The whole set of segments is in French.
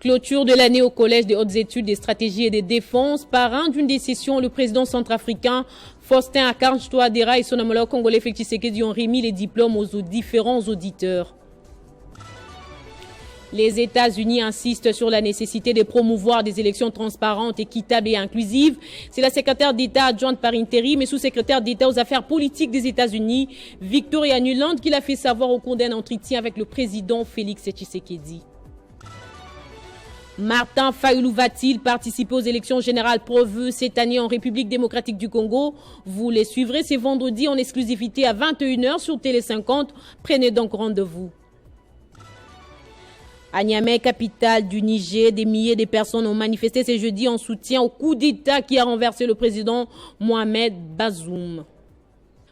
Clôture de l'année au Collège des hautes études des stratégies et des défenses. Parrain d'une décision, le président centrafricain Faustin Archange Touadéra et son homologue congolais Félix Tshisekedi ont remis les diplômes aux différents auditeurs. Les États-Unis insistent sur la nécessité de promouvoir des élections transparentes, équitables et inclusives. C'est la secrétaire d'État adjointe par intérim et sous-secrétaire d'État aux affaires politiques des États-Unis, Victoria Nuland, qui l'a fait savoir au cours d'un entretien avec le président Félix Tshisekedi. Martin Fayulu va-t-il participer aux élections générales prévues cette année en République démocratique du Congo? Vous les suivrez ce vendredi en exclusivité à 21 h sur Télé 50. Prenez donc rendez-vous. À Niamey, capitale du Niger, des milliers de personnes ont manifesté ce jeudi en soutien au coup d'État qui a renversé le président Mohamed Bazoum.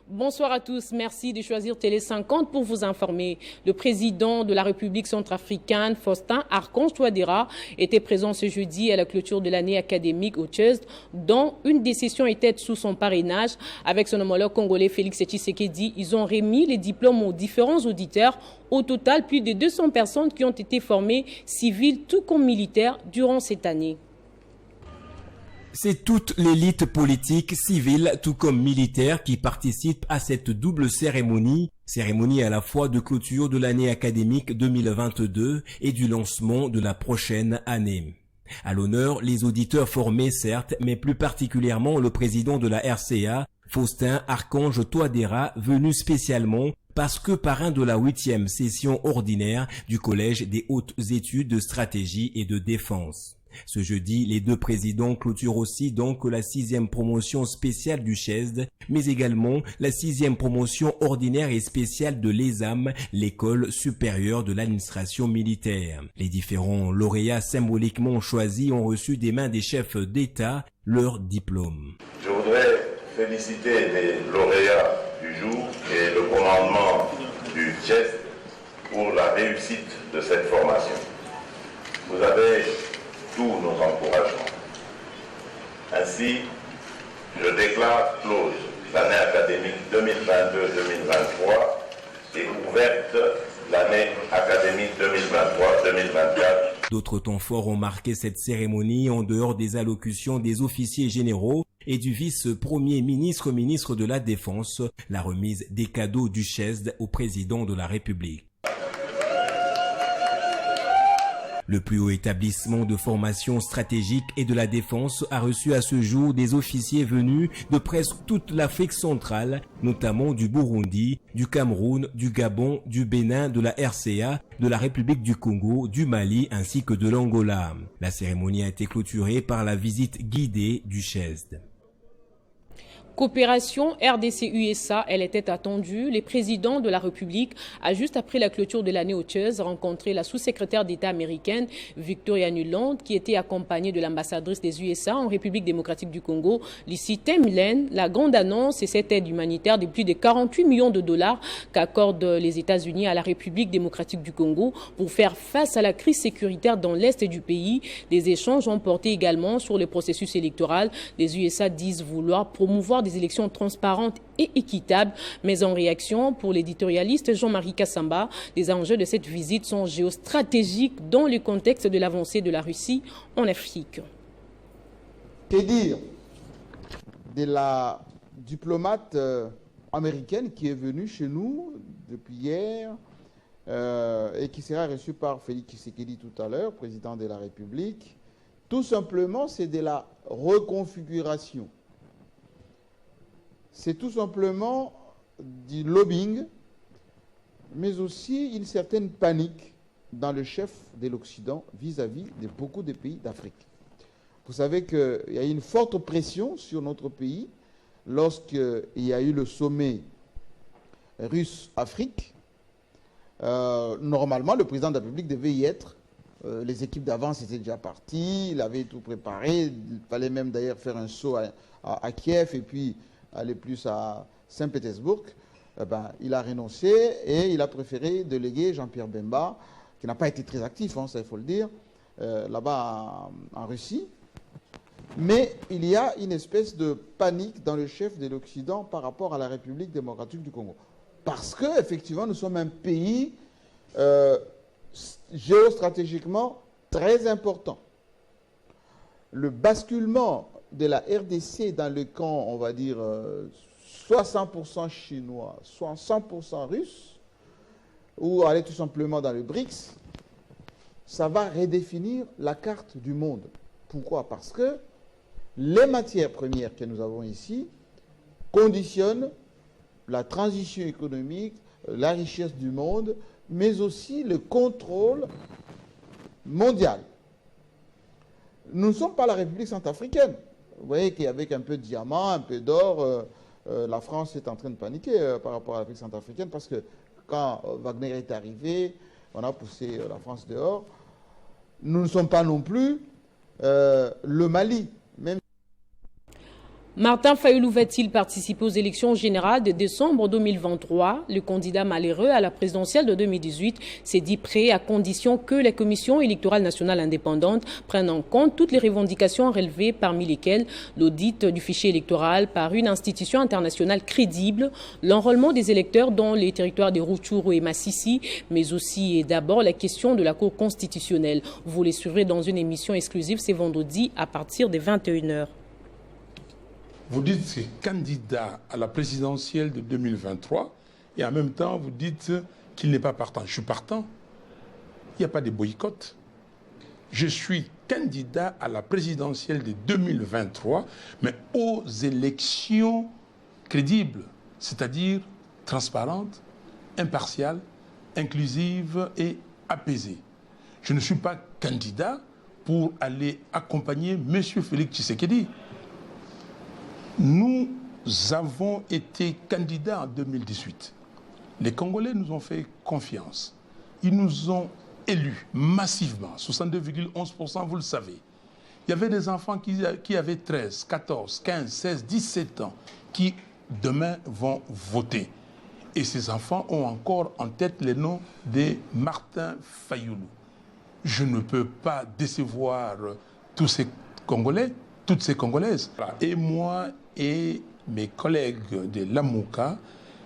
Bonsoir à tous, merci de choisir Télé 50 pour vous informer. Le président de la République centrafricaine, Faustin Archange Touadéra, était présent ce jeudi à la clôture de l'année académique au Tchèze, dont une décision était sous son parrainage. Avec son homologue congolais Félix Tshisekedi, ils ont remis les diplômes aux différents auditeurs. Au total, plus de 200 personnes qui ont été formées, civiles tout comme militaires, durant cette année. C'est toute l'élite politique, civile, tout comme militaire qui participe à cette double cérémonie à la fois de clôture de l'année académique 2022 et du lancement de la prochaine année. À l'honneur, les auditeurs formés certes, mais plus particulièrement le président de la RCA, Faustin Archange Touadéra, venu spécialement parce que parrain de la 8e session ordinaire du Collège des hautes études de stratégie et de défense. Ce jeudi, les deux présidents clôturent aussi donc la 6e promotion spéciale du CHESD, mais également la 6e promotion ordinaire et spéciale de l'ESAM, l'école supérieure de l'administration militaire. Les différents lauréats symboliquement choisis ont reçu des mains des chefs d'État leur diplôme. Je voudrais féliciter les lauréats du jour et le commandement du CHESD pour la réussite de cette formation. Vous avez tous nos encouragements. Ainsi, je déclare close l'année académique 2022-2023 et ouverte l'année académique 2023-2024. D'autres temps forts ont marqué cette cérémonie en dehors des allocutions des officiers généraux et du vice-premier ministre de la Défense, la remise des cadeaux du CHESD au président de la République. Le plus haut établissement de formation stratégique et de la défense a reçu à ce jour des officiers venus de presque toute l'Afrique centrale, notamment du Burundi, du Cameroun, du Gabon, du Bénin, de la RCA, de la République du Congo, du Mali ainsi que de l'Angola. La cérémonie a été clôturée par la visite guidée du CHESD. Coopération RDC-USA, elle était attendue. Le président de la République a, juste après la clôture de l'année au Tchèze, rencontré la sous-secrétaire d'État américaine Victoria Nuland, qui était accompagnée de l'ambassadrice des USA en République démocratique du Congo, Lucie Temlen. La grande annonce, c'est cette aide humanitaire de plus de 48 millions de dollars qu'accordent les États-Unis à la République démocratique du Congo pour faire face à la crise sécuritaire dans l'est du pays. Des échanges ont porté également sur le processus électoral. Les USA disent vouloir promouvoir des élections transparentes et équitables, mais en réaction, pour l'éditorialiste Jean-Marie Kassamba, les enjeux de cette visite sont géostratégiques dans le contexte de l'avancée de la Russie en Afrique. Que dire de la diplomate américaine qui est venue chez nous depuis hier et qui sera reçue par Félix Tshisekedi tout à l'heure, président de la République? Tout simplement, c'est de la reconfiguration. C'est tout simplement du lobbying, mais aussi une certaine panique dans le chef de l'Occident vis-à-vis de beaucoup de pays d'Afrique. Vous savez qu'il y a eu une forte pression sur notre pays lorsqu'il y a eu le sommet russe-Afrique. Normalement, le président de la République devait y être. Les équipes d'avance étaient déjà parties, il avait tout préparé. Il fallait même d'ailleurs faire un saut à Kiev et puis aller plus à Saint-Pétersbourg. Il a renoncé et il a préféré déléguer Jean-Pierre Bemba, qui n'a pas été très actif, ça il faut le dire, là-bas en Russie. Mais il y a une espèce de panique dans le chef de l'Occident par rapport à la République démocratique du Congo. Parce qu'effectivement, nous sommes un pays géostratégiquement très important. Le basculement de la RDC dans le camp, on va dire, soit 100% chinois, soit 100% russe, ou aller tout simplement dans le BRICS, ça va redéfinir la carte du monde. Pourquoi? Parce que les matières premières que nous avons ici conditionnent la transition économique, la richesse du monde, mais aussi le contrôle mondial. Nous ne sommes pas la République centrafricaine. Vous voyez qu'avec un peu de diamant, un peu d'or, la France est en train de paniquer par rapport à la République centrafricaine parce que quand Wagner est arrivé, on a poussé la France dehors. Nous ne sommes pas non plus le Mali. Même Martin Fayulu va-t-il participer aux élections générales de décembre 2023? Le candidat malheureux à la présidentielle de 2018 s'est dit prêt à condition que la Commission électorale nationale indépendante prenne en compte toutes les revendications relevées, parmi lesquelles l'audit du fichier électoral par une institution internationale crédible, l'enrôlement des électeurs dans les territoires de Rutshuru et Massissi, mais aussi et d'abord la question de la Cour constitutionnelle. Vous les suivrez dans une émission exclusive ce vendredi à partir des 21h. Vous dites que candidat à la présidentielle de 2023 et en même temps vous dites qu'il n'est pas partant. Je suis partant. Il n'y a pas de boycott. Je suis candidat à la présidentielle de 2023, mais aux élections crédibles, c'est-à-dire transparentes, impartiales, inclusives et apaisées. Je ne suis pas candidat pour aller accompagner M. Félix Tshisekedi. Nous avons été candidats en 2018. Les Congolais nous ont fait confiance. Ils nous ont élus massivement, 62,11%, vous le savez. Il y avait des enfants qui avaient 13, 14, 15, 16, 17 ans qui, demain, vont voter. Et ces enfants ont encore en tête les noms de Martin Fayulu. Je ne peux pas décevoir tous ces Congolais, toutes ces Congolaises. Et moi et mes collègues de l'AMOCA,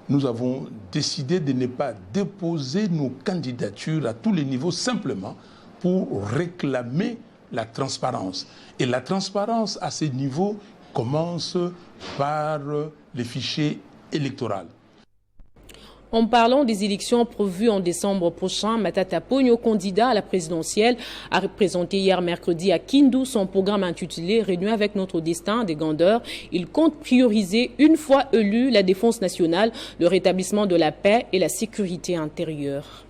nous avons décidé de ne pas déposer nos candidatures à tous les niveaux simplement pour réclamer la transparence. Et la transparence à ces niveaux commence par les fichiers électoraux. En parlant des élections prévues en décembre prochain, Matata Ponyo, candidat à la présidentielle, a présenté hier mercredi à Kindu son programme intitulé « Renouer avec notre destin des grandeurs ». Il compte prioriser, une fois élu, la défense nationale, le rétablissement de la paix et la sécurité intérieure.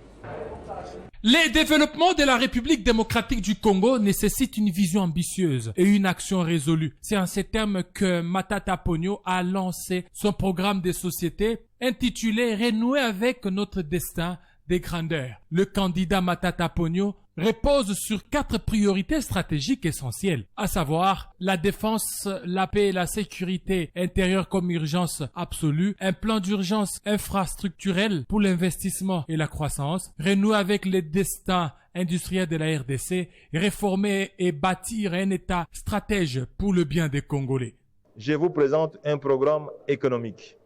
Les développements de la République démocratique du Congo nécessitent une vision ambitieuse et une action résolue. C'est en ces termes que Matata Ponyo a lancé son programme de société intitulé « Renouer avec notre destin des grandeurs ». Le candidat Matata Ponyo repose sur 4 priorités stratégiques essentielles, à savoir la défense, la paix et la sécurité intérieure comme urgence absolue, un plan d'urgence infrastructurel pour l'investissement et la croissance, renouer avec les destins industriels de la RDC, réformer et bâtir un État stratège pour le bien des Congolais. Je vous présente un programme économique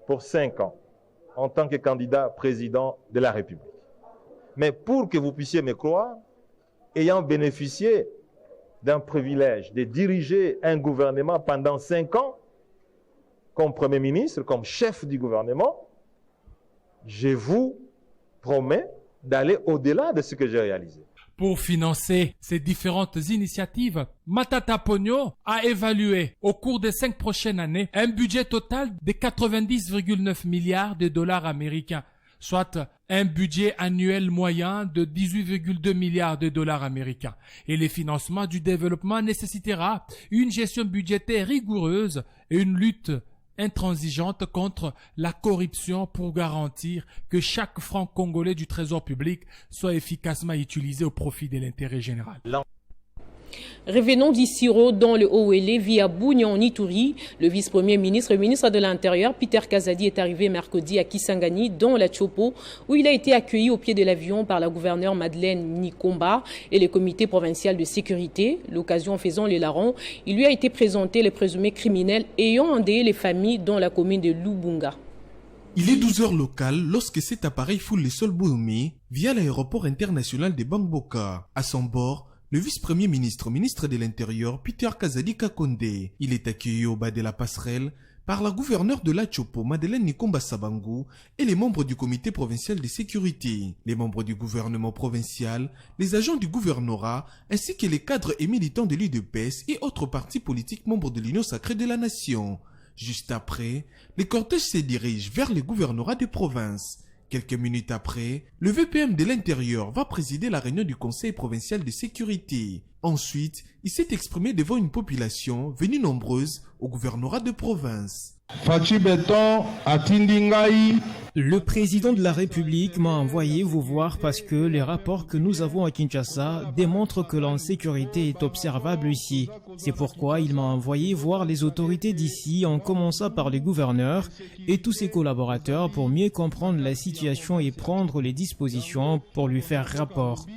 pour 5 ans en tant que candidat président de la République. Mais pour que vous puissiez me croire, ayant bénéficié d'un privilège de diriger un gouvernement pendant 5 ans, comme Premier ministre, comme chef du gouvernement, je vous promets d'aller au-delà de ce que j'ai réalisé. Pour financer ces différentes initiatives, Matata Ponyo a évalué au cours des 5 prochaines années un budget total de 90,9 milliards de dollars américains, soit un budget annuel moyen de 18,2 milliards de dollars américains. Et le financement du développement nécessitera une gestion budgétaire rigoureuse et une lutte intransigeante contre la corruption pour garantir que chaque franc congolais du trésor public soit efficacement utilisé au profit de l'intérêt général. Revenons d'Issiro dans le Haut-Ouélé via Bunia en Ituri. Le vice-premier ministre et ministre de l'Intérieur, Peter Kazadi, est arrivé mercredi à Kisangani, dans la Tchopo, où il a été accueilli au pied de l'avion par la gouverneure Madeleine Nikomba et le comité provincial de sécurité. L'occasion faisant les larrons, il lui a été présenté les présumés criminels ayant endeuillé les familles dans la commune de Lubunga. Il est 12h locales lorsque cet appareil foule le sol Bououmi via l'aéroport international de Bangboka. À son bord, le vice-premier ministre, ministre de l'Intérieur, Peter Kazadi Kakonde. Il est accueilli au bas de la passerelle par la gouverneure de la Chopo, Madeleine Nikomba Sabangu, et les membres du comité provincial de sécurité, les membres du gouvernement provincial, les agents du gouvernorat, ainsi que les cadres et militants de l'UDPS et autres partis politiques membres de l'Union sacrée de la nation. Juste après, les cortèges se dirigent vers les gouvernorats des provinces. Quelques minutes après, le VPM de l'Intérieur va présider la réunion du Conseil provincial de sécurité. Ensuite, il s'est exprimé devant une population venue nombreuse au gouvernorat de province. Le président de la République m'a envoyé vous voir parce que les rapports que nous avons à Kinshasa démontrent que l'insécurité est observable ici. C'est pourquoi il m'a envoyé voir les autorités d'ici en commençant par les gouverneurs et tous ses collaborateurs pour mieux comprendre la situation et prendre les dispositions pour lui faire rapport.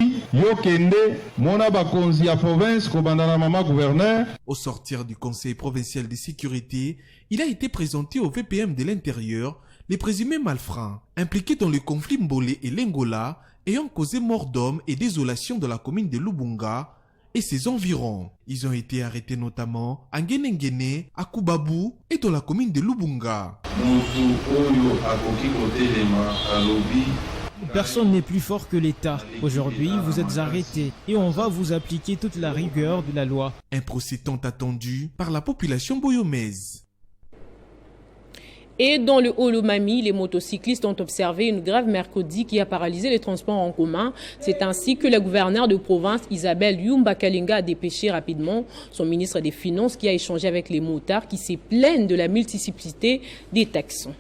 Au sortir du Conseil provincial de sécurité, il a été présenté au VPM de l'Intérieur les présumés malfrats impliqués dans le conflit Mbolé et Lengola ayant causé mort d'hommes et désolation dans la commune de Lubunga et ses environs. Ils ont été arrêtés notamment à Ngenengene, à Kubabu et dans la commune de Lubunga. Personne n'est plus fort que l'État. Aujourd'hui, vous êtes arrêtés et on va vous appliquer toute la rigueur de la loi. Un procès tant attendu par la population boyomaise. Et dans le Haut-Lomami, les motocyclistes ont observé une grève mercredi qui a paralysé les transports en commun. C'est ainsi que la gouverneure de province, Isabelle Yumba Kalinga, a dépêché rapidement son ministre des Finances qui a échangé avec les motards qui se plaignent de la multiplicité des taxons.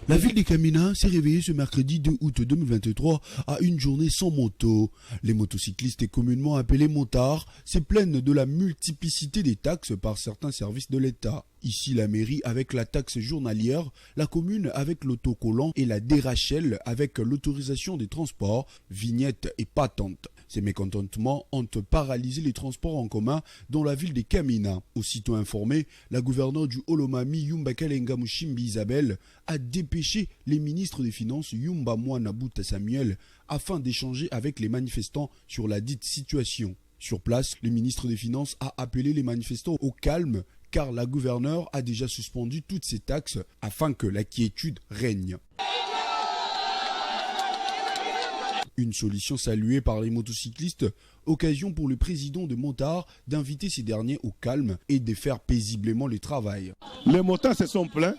La ville de Kamina s'est réveillée ce mercredi 2 août 2023 à une journée sans moto. Les motocyclistes, communément appelés motards, se plaignent de la multiplicité des taxes par certains services de l'État. Ici, la mairie avec la taxe journalière, la commune avec l'autocollant et la DRHL avec l'autorisation des transports, vignettes et patentes. Ces mécontentements ont paralysé les transports en commun dans la ville de Kamina. Aussitôt informée, la gouverneure du Haut-Lomami, Yumba Kalenga Mushimbi Isabelle, a dépêché les ministres des Finances Yumba Mwana Bouta Samuel afin d'échanger avec les manifestants sur la dite situation. Sur place, le ministre des Finances a appelé les manifestants au calme car la gouverneure a déjà suspendu toutes ces taxes afin que la quiétude règne. Une solution saluée par les motocyclistes, occasion pour le président de Montard d'inviter ces derniers au calme et de faire paisiblement le travail. Les motards se sont plaints,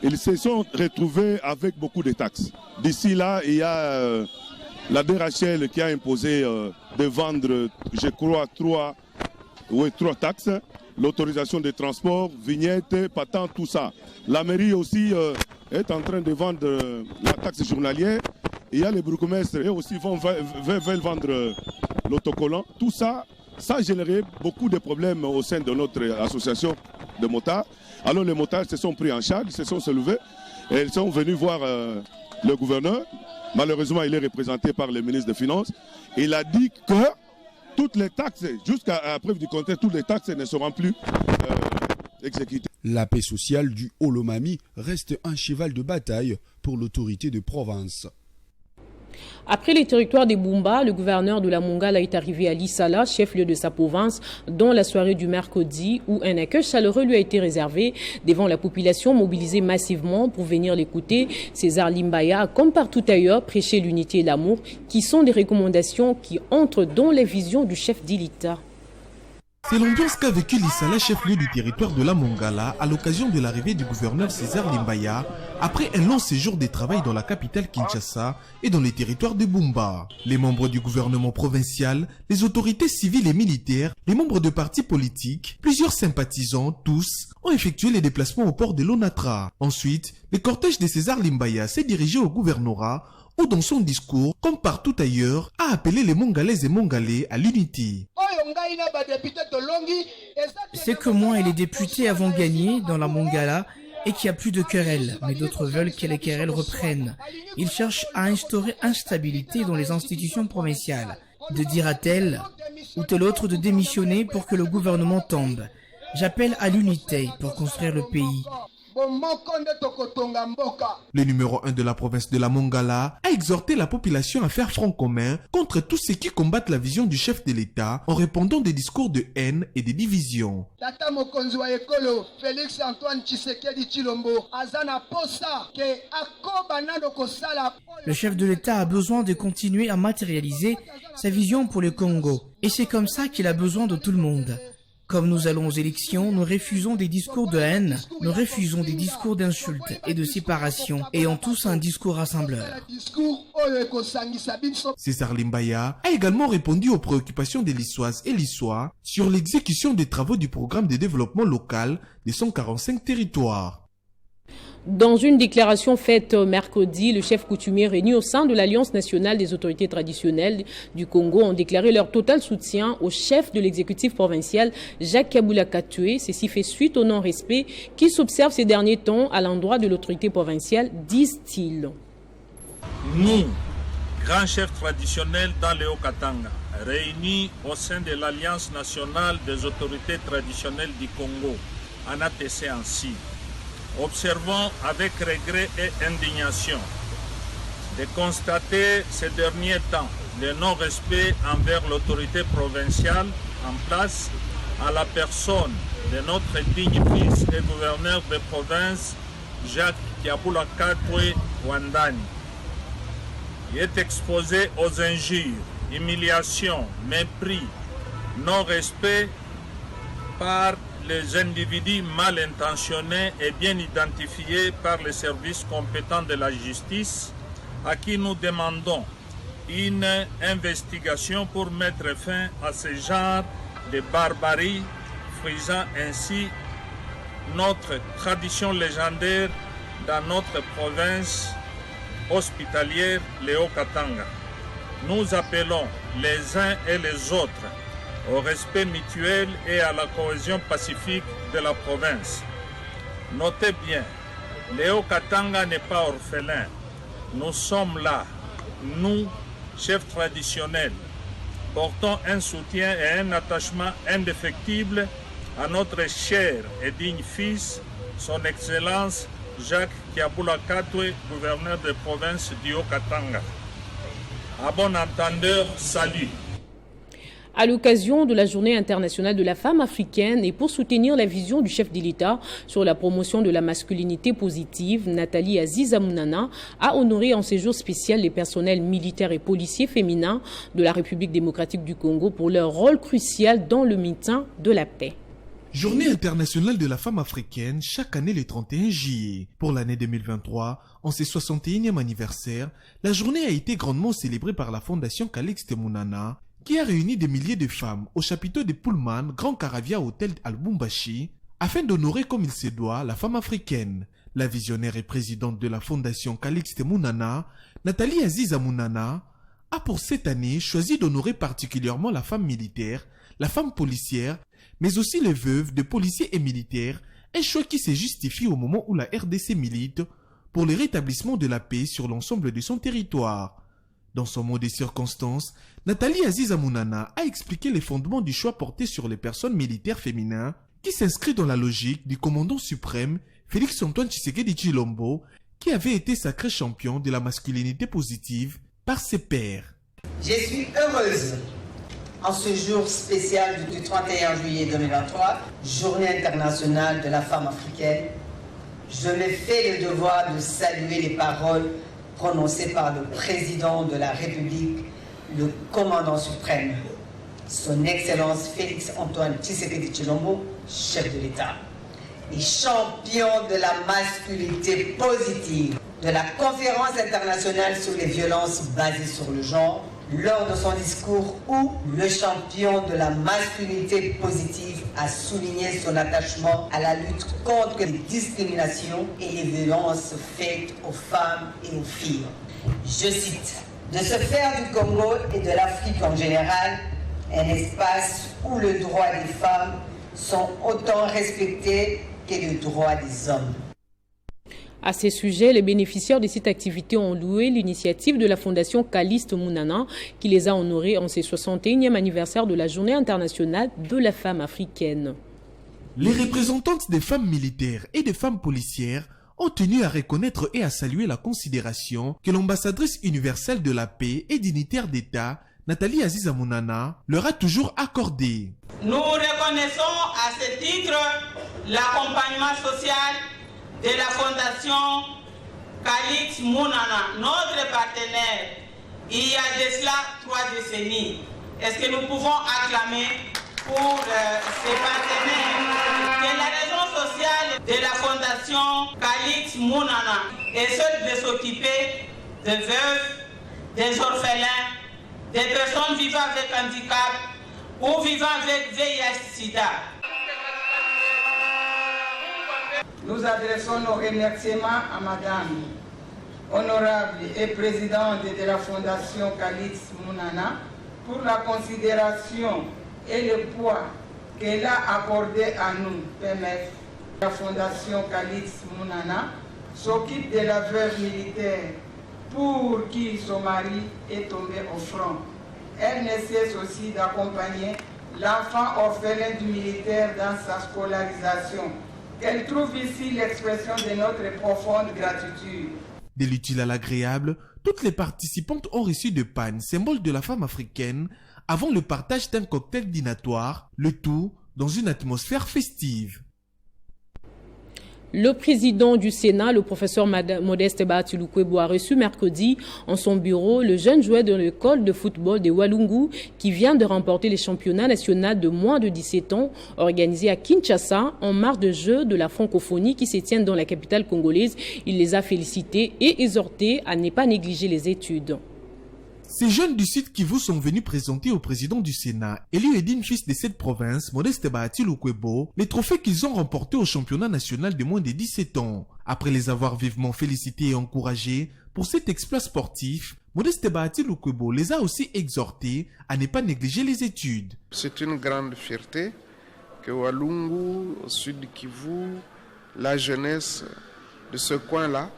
ils se sont retrouvés avec beaucoup de taxes. D'ici là, il y a la DRHL qui a imposé de vendre, je crois, trois taxes. L'autorisation de transport, vignettes, patentes, tout ça. La mairie aussi est en train de vendre la taxe journalière. Il y a les bourgmestres, eux aussi veulent vendre l'autocollant. Tout ça, ça a généré beaucoup de problèmes au sein de notre association de motards. Alors les motards se sont pris en charge, ils se sont soulevés et ils sont venus voir le gouverneur. Malheureusement, il est représenté par le ministre des Finances. Il a dit que toutes les taxes, jusqu'à preuve du contraire, toutes les taxes ne seront plus exécutées. La paix sociale du Haut-Lomami reste un cheval de bataille pour l'autorité de province. Après les territoires des Bumba, le gouverneur de la Mongala est arrivé à Lissala, chef-lieu de sa province, dans la soirée du mercredi où un accueil chaleureux lui a été réservé devant la population mobilisée massivement pour venir l'écouter. César Limbaya, comme partout ailleurs, prêcher l'unité et l'amour, qui sont des recommandations qui entrent dans les visions du chef d'Ilita. C'est l'ambiance qu'a vécu Lissala, chef-lieu du territoire de la Mongala, à l'occasion de l'arrivée du gouverneur César Limbaya, après un long séjour de travail dans la capitale Kinshasa et dans les territoires de Bumba. Les membres du gouvernement provincial, les autorités civiles et militaires, les membres de partis politiques, plusieurs sympathisants, tous, ont effectué les déplacements au port de l'Onatra. Ensuite, le cortège de César Limbaya s'est dirigé au gouvernorat, où dans son discours, comme partout ailleurs, a appelé les Mongalaises et Mongalais à l'unité. C'est que moi et les députés avons gagné dans la Mongala et qu'il n'y a plus de querelles, mais d'autres veulent que les querelles reprennent. Ils cherchent à instaurer instabilité dans les institutions provinciales, de dire à tel ou tel autre de démissionner pour que le gouvernement tombe. J'appelle à l'unité pour construire le pays. Le numéro 1 de la province de la Mongala a exhorté la population à faire front commun contre tous ceux qui combattent la vision du chef de l'État en répandant des discours de haine et de division. Tata mokonzi wa ekolo Félix Antoine Tshisekedi Tshilombo azana posa ke akoba nando kosala. Le chef de l'État a besoin de continuer à matérialiser sa vision pour le Congo. Et c'est comme ça qu'il a besoin de tout le monde. Comme nous allons aux élections, nous refusons des discours de haine, nous refusons des discours d'insultes et de séparation, ayant tous un discours rassembleur. César Limbaya a également répondu aux préoccupations des Lissoises et Lissois sur l'exécution des travaux du programme de développement local des 145 territoires. Dans une déclaration faite mercredi, le chef coutumier réuni au sein de l'Alliance nationale des autorités traditionnelles du Congo ont déclaré leur total soutien au chef de l'exécutif provincial, Jacques Kabula Katoué. Ceci fait suite au non-respect qui s'observe ces derniers temps à l'endroit de l'autorité provinciale, disent-ils. Nous, grands chefs traditionnels dans le Haut-Katanga, réunis au sein de l'Alliance nationale des autorités traditionnelles du Congo, en ATC ainsi, observons avec regret et indignation de constater ces derniers temps le non-respect envers l'autorité provinciale en place à la personne de notre digne fils et gouverneur de province, Jacques Kabula Katoué Wandani. Il est exposé aux injures, humiliations, mépris, non-respect par les individus mal intentionnés et bien identifiés par les services compétents de la justice, à qui nous demandons une investigation pour mettre fin à ce genre de barbarie, frisant ainsi notre tradition légendaire dans notre province hospitalière, le Haut-Katanga. Nous appelons les uns et les autres au respect mutuel et à la cohésion pacifique de la province. Notez bien, le Haut-Katanga n'est pas orphelin. Nous sommes là, nous, chefs traditionnels, portons un soutien et un attachement indéfectible à notre cher et digne fils, son Excellence Jacques Kabula Katoué, gouverneur de province du Haut-Katanga. À bon entendeur, salut. À l'occasion de la Journée internationale de la femme africaine et pour soutenir la vision du chef de l'État sur la promotion de la masculinité positive, Nathalie Aziza Mounana a honoré en séjour spécial les personnels militaires et policiers féminins de la République démocratique du Congo pour leur rôle crucial dans le maintien de la paix. Journée internationale de la femme africaine chaque année le 31 juillet. Pour l'année 2023, en ses 61e anniversaire, la journée a été grandement célébrée par la Fondation Calixte Mounana, qui a réuni des milliers de femmes au chapiteau de Pullman, Grand Caravia Hôtel à Lubumbashi, afin d'honorer comme il se doit la femme africaine. La visionnaire et présidente de la Fondation Calixte Mounana, Nathalie Aziza Mounana, a pour cette année choisi d'honorer particulièrement la femme militaire, la femme policière, mais aussi les veuves de policiers et militaires, un choix qui se justifie au moment où la RDC milite pour le rétablissement de la paix sur l'ensemble de son territoire. Dans son mot des circonstances, Nathalie Aziza Mounana a expliqué les fondements du choix porté sur les personnes militaires féminins qui s'inscrit dans la logique du commandant suprême Félix Antoine Tshisekedi Tshilombo qui avait été sacré champion de la masculinité positive par ses pairs. Je suis heureuse en ce jour spécial du 31 juillet 2023, Journée internationale de la femme africaine. Je me fais le devoir de saluer les paroles prononcé par le président de la République, le commandant suprême, son Excellence Félix Antoine Tshisekedi Tshilombo, chef de l'État. Les champions de la masculinité positive de la conférence internationale sur les violences basées sur le genre, lors de son discours où le champion de la masculinité positive a souligné son attachement à la lutte contre les discriminations et les violences faites aux femmes et aux filles. Je cite, « De se faire du Congo et de l'Afrique en général un espace où les droits des femmes sont autant respectés que les droits des hommes. » À ces sujets, les bénéficiaires de cette activité ont loué l'initiative de la Fondation Calixte Mounana qui les a honorés en ses 61e anniversaire de la Journée internationale de la femme africaine. Les représentantes des femmes militaires et des femmes policières ont tenu à reconnaître et à saluer la considération que l'ambassadrice universelle de la paix et dignitaire d'État, Nathalie Aziza Mounana, leur a toujours accordée. Nous reconnaissons à ce titre l'accompagnement social de la Fondation Khalid Mounana, notre partenaire, il y a de cela 3 décennies. Est-ce que nous pouvons acclamer pour ces partenaires que la raison sociale de la Fondation Khalid Mounana est celle de s'occuper des veuves, des orphelins, des personnes vivant avec handicap ou vivant avec VIH-Sida. Nous adressons nos remerciements à Madame honorable et présidente de la Fondation Khalid Mounana pour la considération et le poids qu'elle a accordé à nous, PMF. La Fondation Khalid Mounana s'occupe de la veuve militaire pour qui son mari est tombé au front. Elle ne cesse aussi d'accompagner l'enfant orphelin du militaire dans sa scolarisation. Elle trouve ici l'expression de notre profonde gratitude. De l'utile à l'agréable, toutes les participantes ont reçu de panne, symbole de la femme africaine, avant le partage d'un cocktail dînatoire, le tout dans une atmosphère festive. Le président du Sénat, le professeur Modeste Bahati Lukwebo, a reçu mercredi en son bureau le jeune joueur de l'école de football de Walungu qui vient de remporter les championnats nationaux de moins de 17 ans organisés à Kinshasa en marge de jeux de la francophonie qui se tiennent dans la capitale congolaise. Il les a félicités et exhortés à ne pas négliger les études. Ces jeunes du Sud Kivu sont venus présenter au président du Sénat, élu Edine fils de cette province, Modeste Bahati Lukwebo, les trophées qu'ils ont remportés au championnat national de moins de 17 ans. Après les avoir vivement félicités et encouragés pour cet exploit sportif, Modeste Bahati Lukwebo les a aussi exhortés à ne pas négliger les études. C'est une grande fierté que Walungu, au Sud Kivu, la jeunesse de ce coin-là,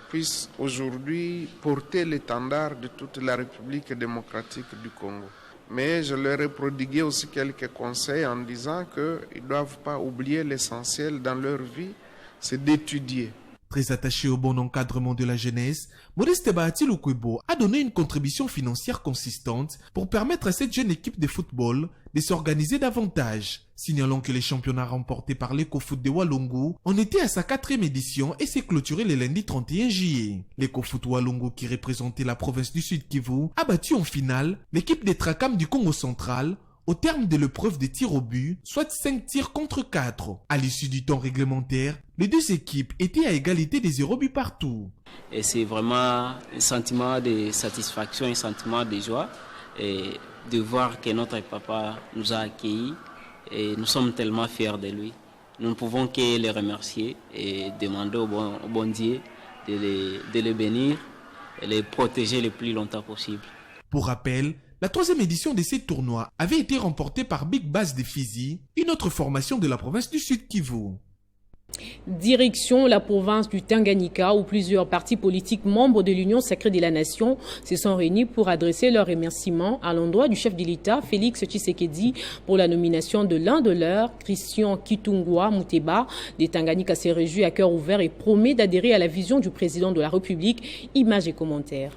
puisse aujourd'hui porter l'étendard de toute la République démocratique du Congo. Mais je leur ai prodigué aussi quelques conseils en disant qu'ils ne doivent pas oublier l'essentiel dans leur vie, c'est d'étudier. Très attaché au bon encadrement de la jeunesse, Modeste Bahati Lukwebo a donné une contribution financière consistante pour permettre à cette jeune équipe de football de s'organiser davantage. Signalons que les championnats remportés par l'Ecofoot de Walungu en étaient à sa 4e édition et s'est clôturé le lundi 31 juillet. L'Ecofoot Walungu, qui représentait la province du Sud Kivu, a battu en finale l'équipe des Trakam du Congo central au terme de l'épreuve des tirs au but, soit 5 tirs contre 4. À l'issue du temps réglementaire, les deux équipes étaient à égalité des 0 buts partout. Et c'est vraiment un sentiment de satisfaction, un sentiment de joie et de voir que notre papa nous a accueillis et nous sommes tellement fiers de lui. Nous ne pouvons que les remercier et demander au bon Dieu de les bénir et les protéger le plus longtemps possible. Pour rappel, la 3e édition de ces tournois avait été remportée par Big Bass de Fizi, une autre formation de la province du Sud Kivu. Direction la province du Tanganyika où plusieurs partis politiques membres de l'Union sacrée de la nation se sont réunis pour adresser leurs remerciements à l'endroit du chef de l'État, Félix Tshisekedi, pour la nomination de l'un de leurs, Christian Kitungwa Muteba. Les Tanganyika s'est réjoui à cœur ouvert et promet d'adhérer à la vision du président de la République. Images et commentaires.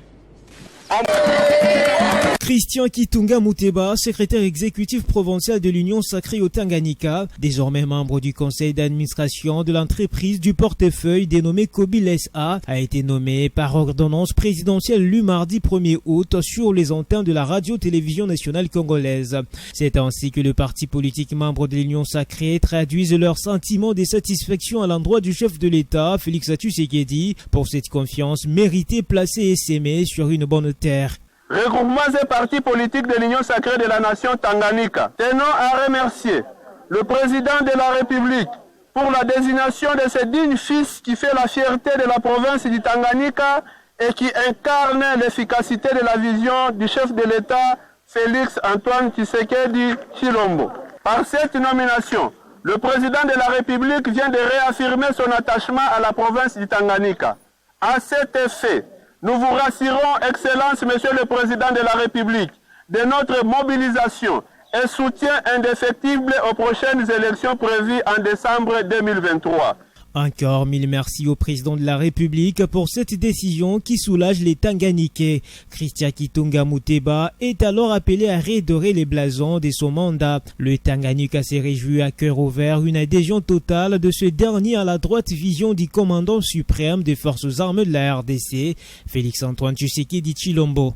Christian Kitunga Muteba, secrétaire exécutif provincial de l'Union sacrée au Tanganyika, désormais membre du conseil d'administration de l'entreprise du portefeuille dénommée Kobil SA, a été nommé par ordonnance présidentielle le mardi 1er août sur les antennes de la radio-télévision nationale congolaise. C'est ainsi que le parti politique membre de l'Union sacrée traduisent leur sentiment de satisfaction à l'endroit du chef de l'État, Félix Tshisekedi, pour cette confiance méritée, placée et sémée sur une bonne terre. Regroupement des partis politiques de l'Union sacrée de la nation Tanganyika, tenons à remercier le président de la République pour la désignation de ce digne fils qui fait la fierté de la province du Tanganyika et qui incarne l'efficacité de la vision du chef de l'État, Félix Antoine Tshisekedi Tshilombo. Par cette nomination, le président de la République vient de réaffirmer son attachement à la province du Tanganyika. À cet effet, nous vous rassurons, Excellence, Monsieur le Président de la République, de notre mobilisation et soutien indéfectible aux prochaines élections prévues en décembre 2023. Encore mille merci au président de la République pour cette décision qui soulage les Tanganiquais. Christian Kitunga Muteba est alors appelé à redorer les blasons de son mandat. Le Tanganyika s'est réjoui à cœur ouvert une adhésion totale de ce dernier à la droite vision du commandant suprême des forces armées de la RDC, Félix-Antoine Tshisekedi Tshilombo.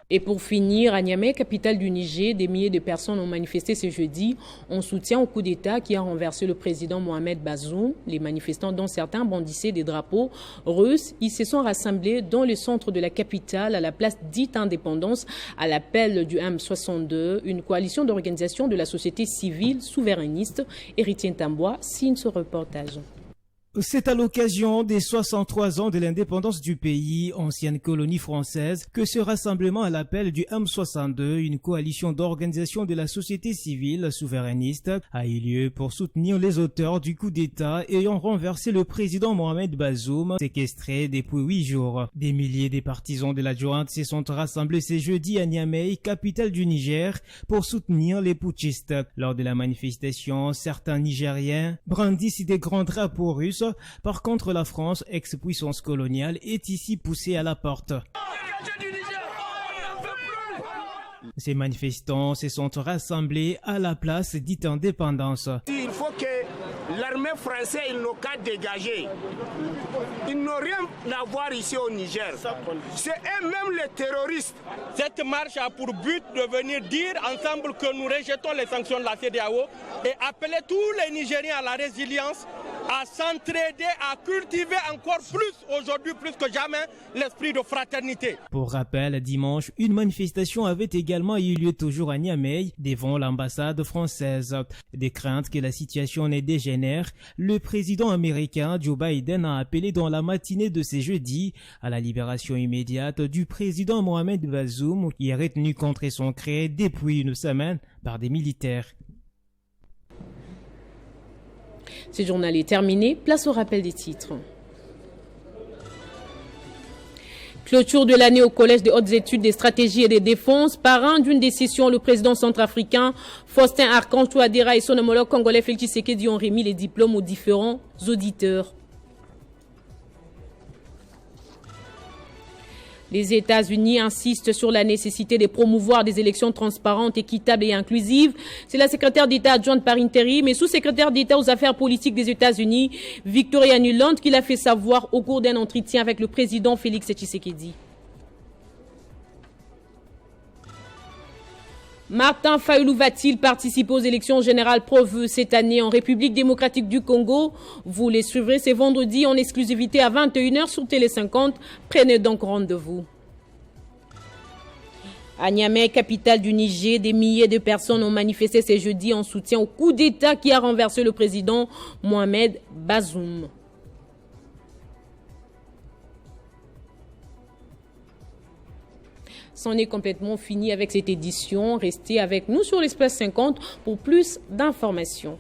Et pour finir, à Niamey, capitale du Niger, des milliers de personnes ont manifesté ce jeudi en soutien au coup d'État qui a renversé le président Mohamed Bazoum. Les manifestants, dont certains brandissaient des drapeaux russes, ils se sont rassemblés dans le centre de la capitale, à la place dite Indépendance, à l'appel du M62, une coalition d'organisations de la société civile souverainiste. Héritier Ntambois signe ce reportage. C'est à l'occasion des 63 ans de l'indépendance du pays, ancienne colonie française, que ce rassemblement à l'appel du M62, une coalition d'organisations de la société civile souverainiste, a eu lieu pour soutenir les auteurs du coup d'État ayant renversé le président Mohamed Bazoum, séquestré depuis 8 jours. Des milliers de partisans de la Jointe se sont rassemblés ce jeudi à Niamey, capitale du Niger, pour soutenir les putschistes. Lors de la manifestation, certains Nigériens brandissent des grands drapeaux russes. Par contre, la France, ex-puissance coloniale, est ici poussée à la porte. Ces manifestants se sont rassemblés à la place dite Indépendance. Il faut que l'armée française n'ait qu'à dégager. Ils n'ont rien à voir ici au Niger. C'est eux-mêmes les terroristes. Cette marche a pour but de venir dire ensemble que nous rejetons les sanctions de la CEDEAO et appeler tous les Nigériens à la résilience, à s'entraider, à cultiver encore plus aujourd'hui, plus que jamais, l'esprit de fraternité. Pour rappel, dimanche, une manifestation avait également eu lieu toujours à Niamey, devant l'ambassade française. Des craintes que la situation ne dégénère, le président américain Joe Biden a appelé dans la matinée de ce jeudi à la libération immédiate du président Mohamed Bazoum, qui est retenu contre son gré depuis une semaine par des militaires. Ce journal est terminé. Place au rappel des titres. Clôture de l'année au Collège des hautes études des stratégies et des défenses. Parrain d'une décision, le président centrafricain Faustin Archange Touadéra et son homologue congolais Félix Tshisekedi ont remis les diplômes aux différents auditeurs. Les États-Unis insistent sur la nécessité de promouvoir des élections transparentes, équitables et inclusives. C'est la secrétaire d'État adjointe par intérim et sous-secrétaire d'État aux affaires politiques des États-Unis, Victoria Nuland, qui l'a fait savoir au cours d'un entretien avec le président Félix Tshisekedi. Martin Fayulu va-t-il participer aux élections générales prévues cette année en République démocratique du Congo? Vous les suivrez ce vendredi en exclusivité à 21h sur Télé 50. Prenez donc rendez-vous. À Niamey, capitale du Niger, des milliers de personnes ont manifesté ce jeudi en soutien au coup d'État qui a renversé le président Mohamed Bazoum. C'en est complètement fini avec cette édition. Restez avec nous sur l'Espace 50 pour plus d'informations.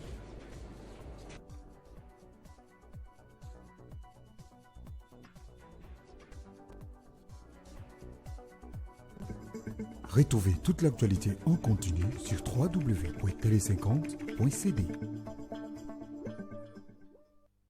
Retrouvez toute l'actualité en continu sur www.tele50.cd.